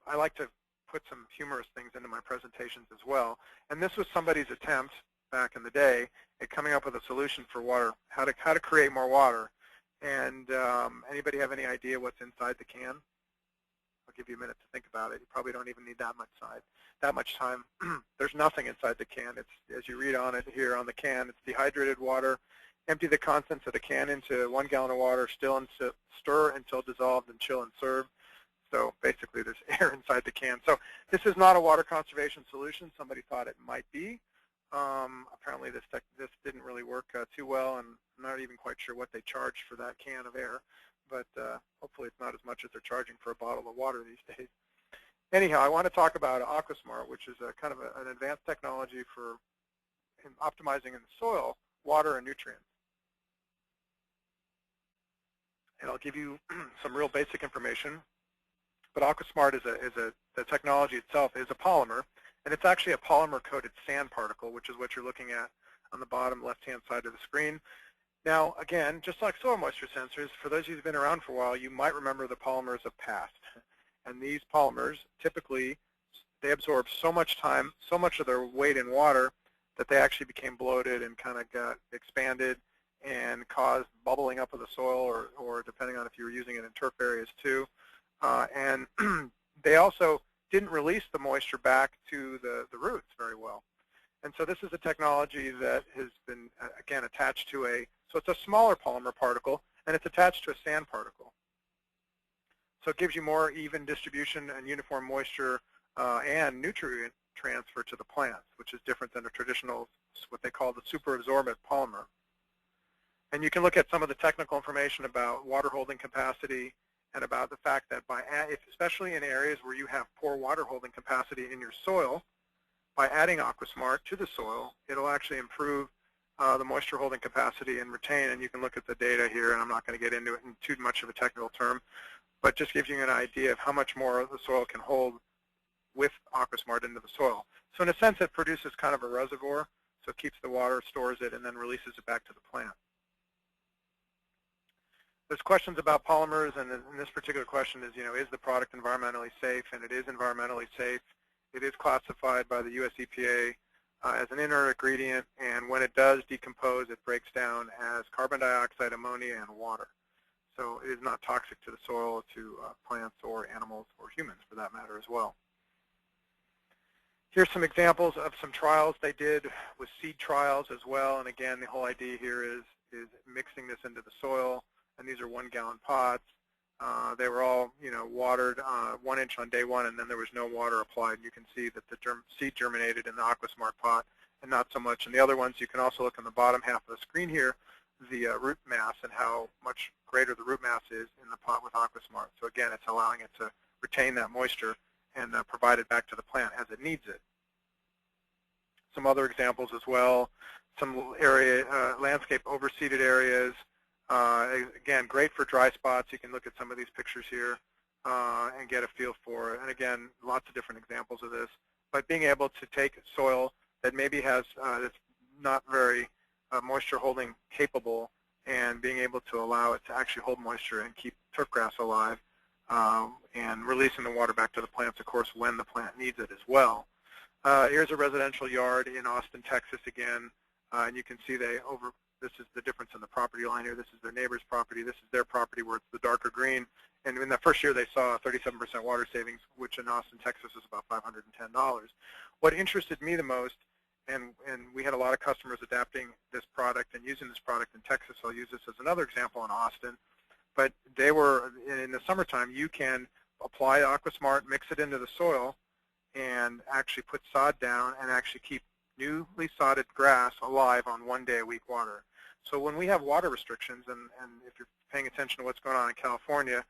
I like to put some humorous things into my presentations as well. And this was somebody's attempt back in the day at coming up with a solution for water, how to create more water. And anybody have any idea what's inside the can? I'll give you a minute to think about it. You probably don't even need that much time. There's nothing inside the can. It's, as you read on it here on the can, it's dehydrated water. Empty the contents of the can into 1 gallon of water, stir until dissolved, and chill and serve. So basically there's air inside the can. So this is not a water conservation solution. Somebody thought it might be. Apparently this didn't really work too well, and I'm not even quite sure what they charged for that can of air. But hopefully it's not as much as they're charging for a bottle of water these days. Anyhow, I want to talk about AquaSmart, which is a kind of an advanced technology for optimizing in the soil, water, and nutrients. And I'll give you some real basic information. But AquaSmart the technology itself is a polymer, and it's actually a polymer-coated sand particle, which is what you're looking at on the bottom left-hand side of the screen. Now, again, just like soil moisture sensors, for those of you who've been around for a while, you might remember the polymers of past. And these polymers, typically, they absorb so much of their weight in water that they actually became bloated and kind of got expanded and caused bubbling up of the soil, or depending on if you were using it in turf areas too. And they also didn't release the moisture back to the roots very well. And so this is a technology that has been, again, attached to so it's a smaller polymer particle, and it's attached to a sand particle. So it gives you more even distribution and uniform moisture and nutrient transfer to the plants, which is different than a traditional, what they call the superabsorbent polymer. And you can look at some of the technical information about water holding capacity and about the fact that especially in areas where you have poor water holding capacity in your soil, by adding AquaSmart to the soil, it'll actually improve the moisture holding capacity and retain. And you can look at the data here, and I'm not going to get into it in too much of a technical term, but just gives you an idea of how much more the soil can hold with AquaSmart into the soil. So in a sense, it produces kind of a reservoir, so it keeps the water, stores it, and then releases it back to the plant. There's questions about polymers, and this particular question is, is the product environmentally safe? And it is environmentally safe. It is classified by the US EPA as an inert ingredient, and when it does decompose, it breaks down as carbon dioxide, ammonia, and water. So it is not toxic to the soil, to plants or animals or humans for that matter as well. Here's some examples of some trials they did with seed trials as well. And again, the whole idea here is mixing this into the soil. And these are 1-gallon pots. They were all, watered 1 inch on day 1, and then there was no water applied. You can see that the seed germinated in the AquaSmart pot, and not so much in the other ones. You can also look on the bottom half of the screen here, the root mass and how much greater the root mass is in the pot with AquaSmart. So again, it's allowing it to retain that moisture and provide it back to the plant as it needs it. Some other examples as well, some area landscape overseeded areas. Again, great for dry spots. You can look at some of these pictures here and get a feel for it. And again, lots of different examples of this. But being able to take soil that maybe has that's not very moisture holding capable, and being able to allow it to actually hold moisture and keep turfgrass alive, and releasing the water back to the plants, of course, when the plant needs it as well. Here's a residential yard in Austin, Texas again, and you can see this is the difference in the property line here. This is their neighbor's property. This is their property where it's the darker green. And in the first year, they saw a 37% water savings, which in Austin, Texas is about $510. What interested me the most, and we had a lot of customers adapting this product and using this product in Texas. I'll use this as another example in Austin. But they were, in the summertime, you can apply AquaSmart, mix it into the soil, and actually put sod down and actually keep newly sodded grass alive on 1 day a week water. So when we have water restrictions, and if you're paying attention to what's going on in California,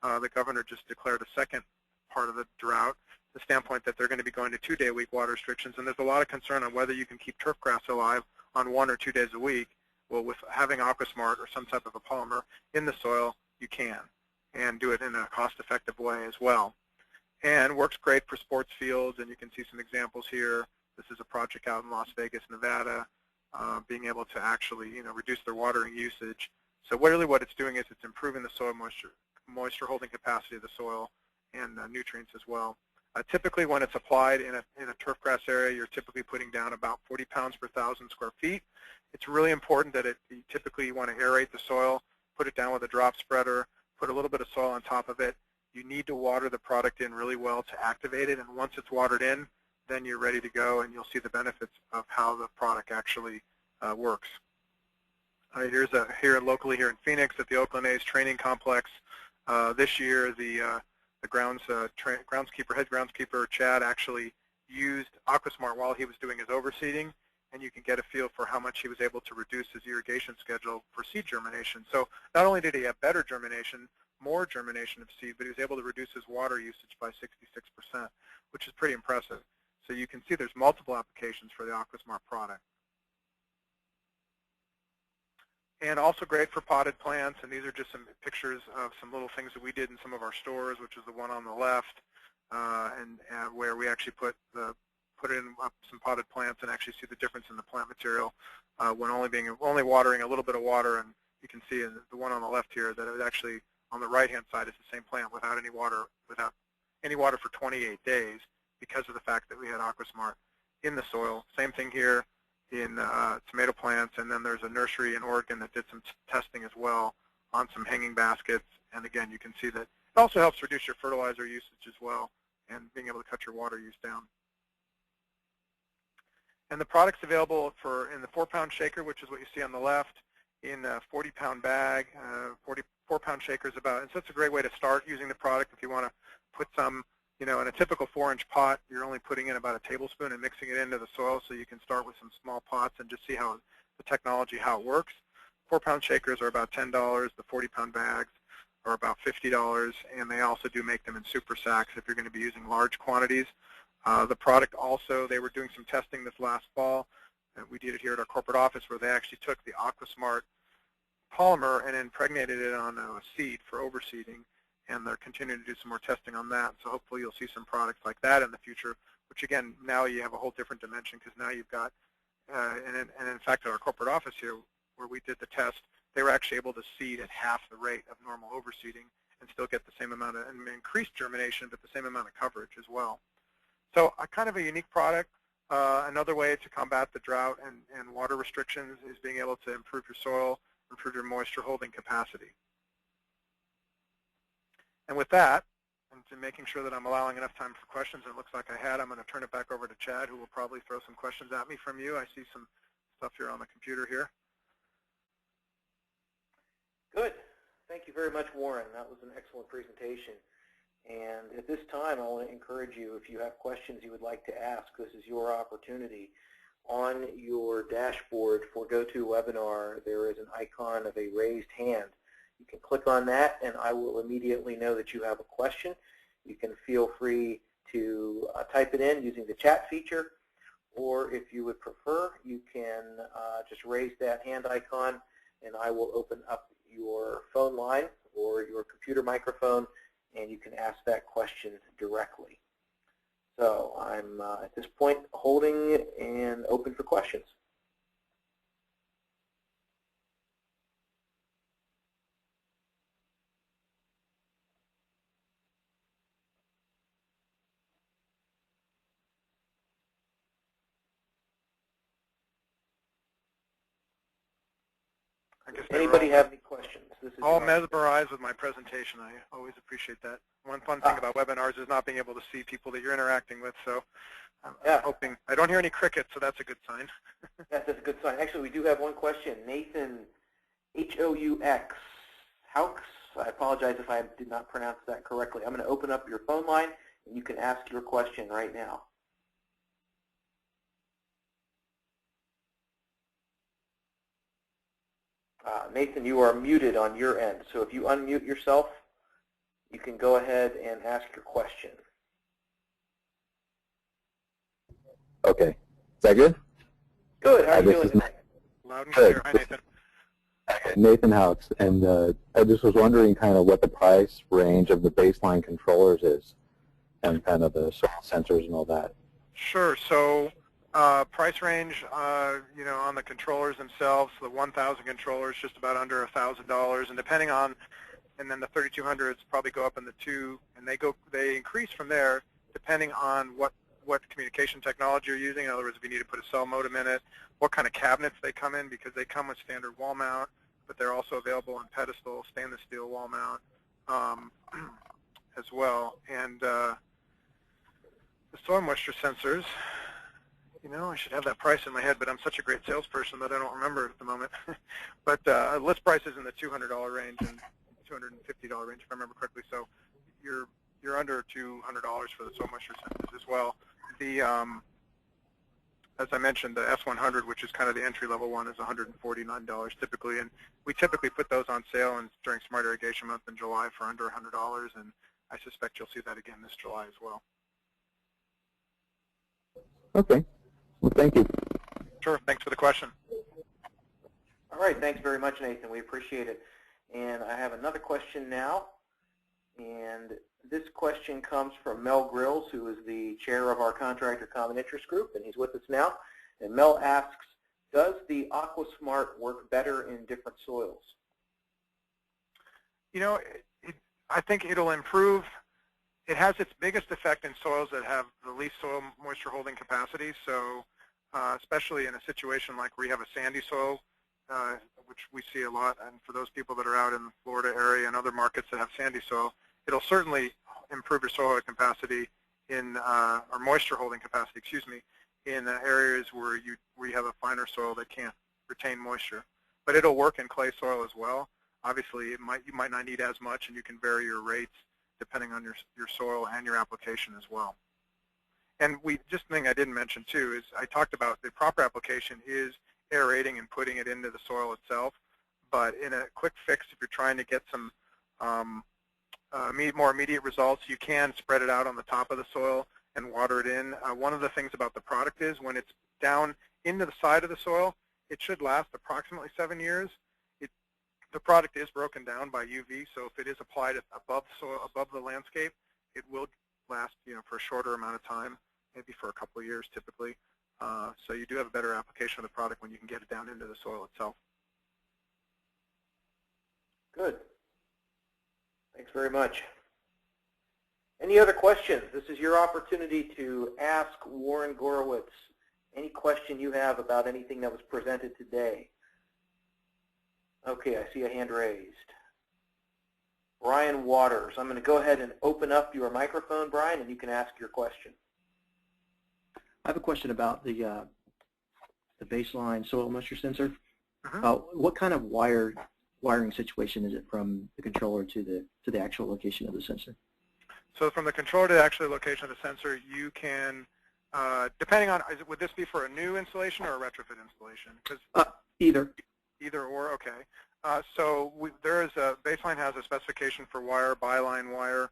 the governor just declared a second part of the drought, the standpoint that they're going to be going to 2-day-a-week water restrictions, and there's a lot of concern on whether you can keep turf grass alive on 1 or 2 days a week. Well, with having AquaSmart or some type of a polymer in the soil, you can, and do it in a cost-effective way as well. And works great for sports fields, and you can see some examples here. This is a project out in Las Vegas, Nevada, being able to actually, reduce their watering usage. So really what it's doing is it's improving the soil moisture holding capacity of the soil and nutrients as well. Typically when it's applied in a turfgrass area, you're typically putting down about 40 pounds per 1,000 square feet. It's really important that typically you want to aerate the soil, put it down with a drop spreader, put a little bit of soil on top of it. You need to water the product in really well to activate it, and once it's watered in, then you're ready to go, and you'll see the benefits of how the product actually works. Here locally here in Phoenix at the Oakland A's training complex, this year the head groundskeeper Chad actually used AquaSmart while he was doing his overseeding, and you can get a feel for how much he was able to reduce his irrigation schedule for seed germination. So not only did he have better germination, more germination of seed, but he was able to reduce his water usage by 66%, which is pretty impressive. So you can see there's multiple applications for the AquaSmart product. And also great for potted plants, and these are just some pictures of some little things that we did in some of our stores, which is the one on the left, and where we actually put in some potted plants and actually see the difference in the plant material when only watering a little bit of water. And you can see in the one on the left here that it actually on the right-hand side is the same plant without any water for 28 days because of the fact that we had AquaSmart in the soil. Same thing here in tomato plants, and then there's a nursery in Oregon that did some testing as well on some hanging baskets. And again, you can see that it also helps reduce your fertilizer usage as well and being able to cut your water use down. And the product's available in the 4-pound shaker, which is what you see on the left, in a 40-pound bag, 4-pound shaker is about, and so it's a great way to start using the product if you want to put some, in a typical 4-inch pot, you're only putting in about a tablespoon and mixing it into the soil, so you can start with some small pots and just see how the technology, how it works. 4-pound shakers are about $10. The 40-pound bags are about $50, and they also do make them in super sacks if you're going to be using large quantities. The product also, they were doing some testing this last fall. We did it here at our corporate office, where they actually took the AquaSmart polymer and impregnated it on a seed for overseeding, and they're continuing to do some more testing on that. So hopefully you'll see some products like that in the future, which again, now you have a whole different dimension, because now you've got, and in fact at our corporate office here, where we did the test, they were actually able to seed at half the rate of normal overseeding and still get the same amount of, and increased germination, but the same amount of coverage as well. So kind of a unique product. Another way to combat the drought and water restrictions is being able to improve your soil, improve your moisture holding capacity. And with that, and to making sure that I'm allowing enough time for questions, it looks like I had, I'm going to turn it back over to Chad, who will probably throw some questions at me from you. I see some stuff here on the computer here. Good. Thank you very much, Warren. That was an excellent presentation. And at this time, I want to encourage you, if you have questions you would like to ask, this is your opportunity. On your dashboard for GoToWebinar, there is an icon of a raised hand. You can click on that, and I will immediately know that you have a question. You can feel free to type it in using the chat feature, or if you would prefer, you can just raise that hand icon, and I will open up your phone line or your computer microphone, and you can ask that question directly. So I'm at this point holding it and open for questions. Anybody have any questions? This is all mesmerized with my presentation. I always appreciate that. One fun thing about webinars is not being able to see people that you're interacting with. So I'm hoping, I don't hear any crickets, so that's a good sign. That's a good sign. Actually, we do have one question. Nathan, H-O-U-X, Haux, I apologize if I did not pronounce that correctly. I'm going to open up your phone line, and you can ask your question right now. Nathan, you are muted on your end, so if you unmute yourself, you can go ahead and ask your question. Okay. Is that good? Good. How are you doing today? Loud and clear. Hi, Nathan. Nathan Haux, and I just was wondering kind of what the price range of the baseline controllers is, and kind of the soil sensors and all that. Sure. So price range, on the controllers themselves, the 1,000 controllers, just about under $1,000, and depending on, and then the 3,200s probably go up in the two, and they increase from there depending on what communication technology you're using. In other words, if you need to put a cell modem in it, what kind of cabinets they come in, because they come with standard wall mount, but they're also available on pedestal, stainless steel wall mount as well. And the soil moisture sensors, I should have that price in my head, but I'm such a great salesperson that I don't remember it at the moment. But list price is in the $200 range and $250 range, if I remember correctly. So you're under $200 for the soil moisture sensors as well. The as I mentioned, the S100, which is kind of the entry-level one, is $149 typically, and we typically put those on sale during Smart Irrigation Month in July for under $100, and I suspect you'll see that again this July as well. Okay. Well, thank you. Sure. Thanks for the question. All right. Thanks very much, Nathan. We appreciate it. And I have another question now, and this question comes from Mel Grills, who is the chair of our Contractor Common Interest Group, and he's with us now. And Mel asks, does the AquaSmart work better in different soils? I think it'll improve. It has its biggest effect in soils that have the least soil moisture holding capacity. So especially in a situation like where you have a sandy soil, which we see a lot, and for those people that are out in the Florida area and other markets that have sandy soil, it'll certainly improve your soil capacity or moisture holding capacity, in areas where you have a finer soil that can't retain moisture. But it'll work in clay soil as well. obviously you might not need as much, and you can vary your rates depending on your soil and your application as well. And just a thing I didn't mention too is I talked about the proper application is aerating and putting it into the soil itself. But in a quick fix, if you're trying to get some more immediate results, you can spread it out on the top of the soil and water it in. One of the things about the product is when it's down into the side of the soil, it should last approximately 7 years. The product is broken down by UV, so if it is applied above soil, above the landscape, it will last, for a shorter amount of time, maybe for a couple of years typically. So you do have a better application of the product when you can get it down into the soil itself. Good. Thanks very much. Any other questions? This is your opportunity to ask Warren Gorowitz any question you have about anything that was presented today. Okay, I see a hand raised. Brian Waters. I'm going to go ahead and open up your microphone, Brian, and you can ask your question. I have a question about the baseline soil moisture sensor. What kind of wiring situation is it from the controller to the actual location of the sensor? So from the controller to the actual location of the sensor, you can, depending on, would this be for a new installation or a retrofit installation? Either. Either or, okay. So baseline has a specification for wire, byline wire,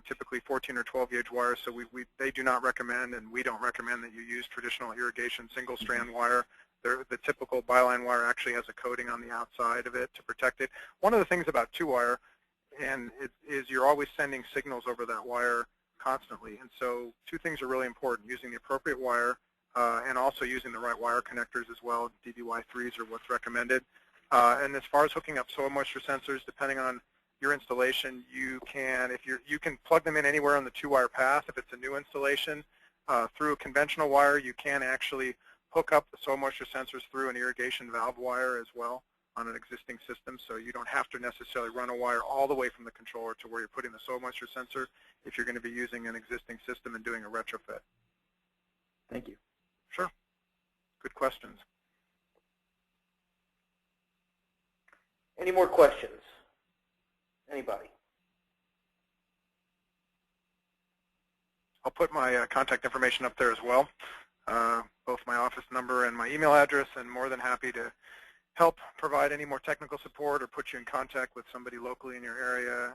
typically 14 or 12 gauge wire. So they do not recommend, and we don't recommend that you use traditional irrigation single strand wire. The typical byline wire actually has a coating on the outside of it to protect it. One of the things about two-wire is you're always sending signals over that wire constantly. And so two things are really important: using the appropriate wire and also using the right wire connectors as well. DBY3s are what's recommended. And as far as hooking up soil moisture sensors, depending on your installation, you can plug them in anywhere on the two-wire path. If it's a new installation, through a conventional wire, you can actually hook up the soil moisture sensors through an irrigation valve wire as well on an existing system, so you don't have to necessarily run a wire all the way from the controller to where you're putting the soil moisture sensor if you're going to be using an existing system and doing a retrofit. Thank you. Sure. Good questions. Any more questions? Anybody? I'll put my contact information up there as well, both my office number and my email address, and more than happy to help provide any more technical support or put you in contact with somebody locally in your area,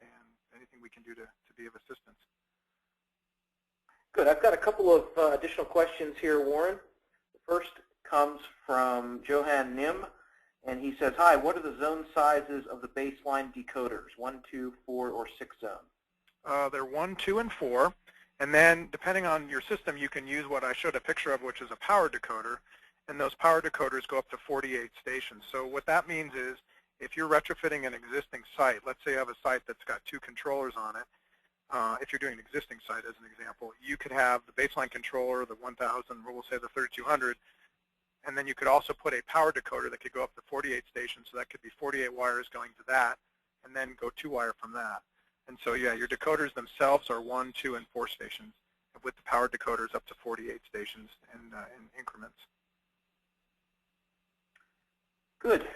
and anything we can do to be of assistance. Good. I've got a couple of additional questions here, Warren. The first comes from Johan Nim, and he says, hi, what are the zone sizes of the baseline decoders, 1, 2, 4, or 6 zone? They're 1, 2, and 4. And then, depending on your system, you can use what I showed a picture of, which is a power decoder. And those power decoders go up to 48 stations. So what that means is, if you're retrofitting an existing site, let's say you have a site that's got 2 controllers on it, if you're doing an existing site as an example, you could have the baseline controller, the 1000, or we'll say the 3200, and then you could also put a power decoder that could go up to 48 stations, so that could be 48 wires going to that, and then go 2-wire from that. And so, yeah, your decoders themselves are 1, 2, and 4 stations, with the power decoders up to 48 stations in increments. Good.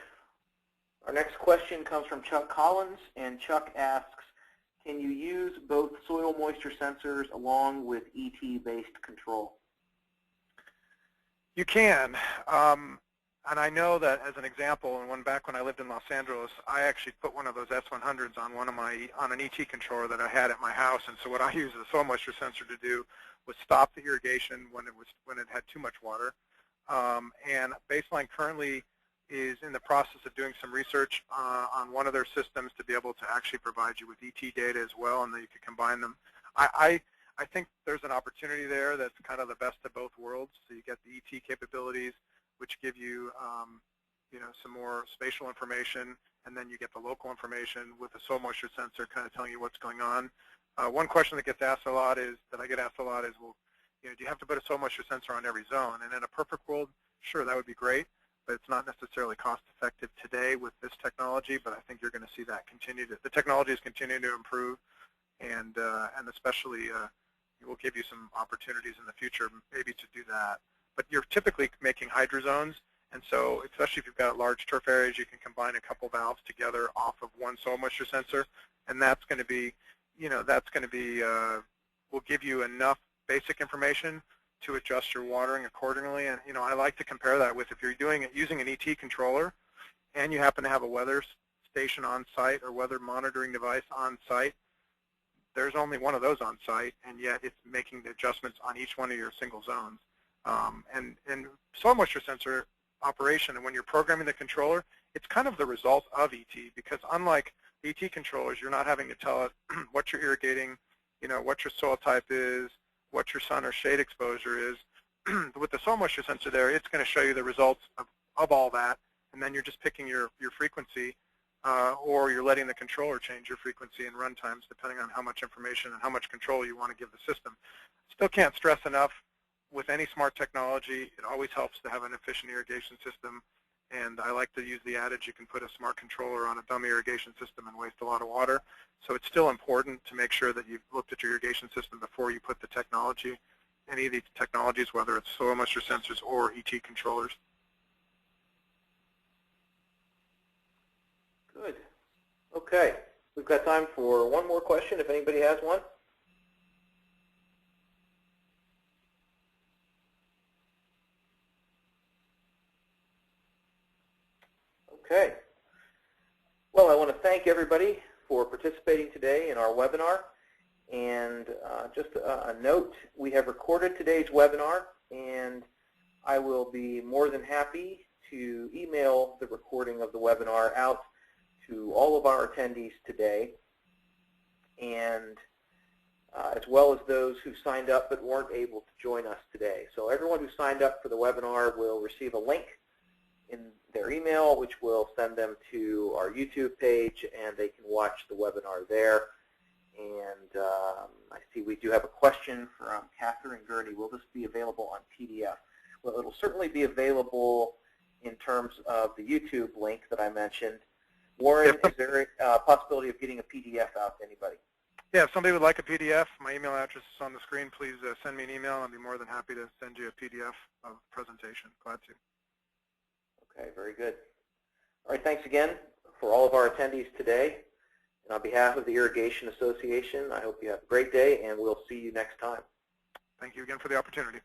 Our next question comes from Chuck Collins, and Chuck asks, can you use both soil moisture sensors along with ET-based control? You can. And I know that as an example, and back when I lived in Los Angeles, I actually put one of those S100s on on an ET controller that I had at my house. And so what I used the soil moisture sensor to do was stop the irrigation when it had too much water. And Baseline currently is in the process of doing some research on one of their systems to be able to actually provide you with ET data as well, and that you could combine them. I think there's an opportunity there that's kind of the best of both worlds. So you get the ET capabilities, which give you, some more spatial information, and then you get the local information with the soil moisture sensor kind of telling you what's going on. One question that I get asked a lot is, well, do you have to put a soil moisture sensor on every zone? And in a perfect world, sure, that would be great, but it's not necessarily cost effective today with this technology. But I think you're going to see that the technology is continuing to improve, and especially it will give you some opportunities in the future maybe to do that. But you're typically making hydrozones, And so, especially if you've got large turf areas, you can combine a couple valves together off of one soil moisture sensor, and that's going to be, will give you enough basic information to adjust your watering accordingly. And I like to compare that with if you're doing it using an ET controller, and you happen to have a weather station on site or weather monitoring device on site. There's only one of those on site, and yet it's making the adjustments on each one of your single zones. And soil moisture sensor operation, and when you're programming the controller, it's kind of the result of ET, because unlike ET controllers, you're not having to tell it what you're irrigating, what your soil type is, what your sun or shade exposure is. With the soil moisture sensor there, it's going to show you the results of all that, and then you're just picking your frequency, or you're letting the controller change your frequency and run times depending on how much information and how much control you want to give the system. Still can't stress enough, with any smart technology, it always helps to have an efficient irrigation system. And I like to use the adage, you can put a smart controller on a dummy irrigation system and waste a lot of water. So it's still important to make sure that you've looked at your irrigation system before you put the technology, any of these technologies, whether it's soil moisture sensors or ET controllers. Good. Okay. We've got time for one more question if anybody has one. Okay. Well, I want to thank everybody for participating today in our webinar. And just a note, we have recorded today's webinar, and I will be more than happy to email the recording of the webinar out to all of our attendees today, and as well as those who signed up but weren't able to join us today. So everyone who signed up for the webinar will receive a link in their email, which will send them to our YouTube page, and they can watch the webinar there. And I see we do have a question from Catherine Gurney. Will this be available on PDF? Well, it'll certainly be available in terms of the YouTube link that I mentioned. Warren, is there a possibility of getting a PDF out to anybody? Yeah, if somebody would like a PDF, my email address is on the screen. Please send me an email. I'll be more than happy to send you a PDF of the presentation. Glad to. Okay, very good. All right, thanks again for all of our attendees today. And on behalf of the Irrigation Association, I hope you have a great day, and we'll see you next time. Thank you again for the opportunity.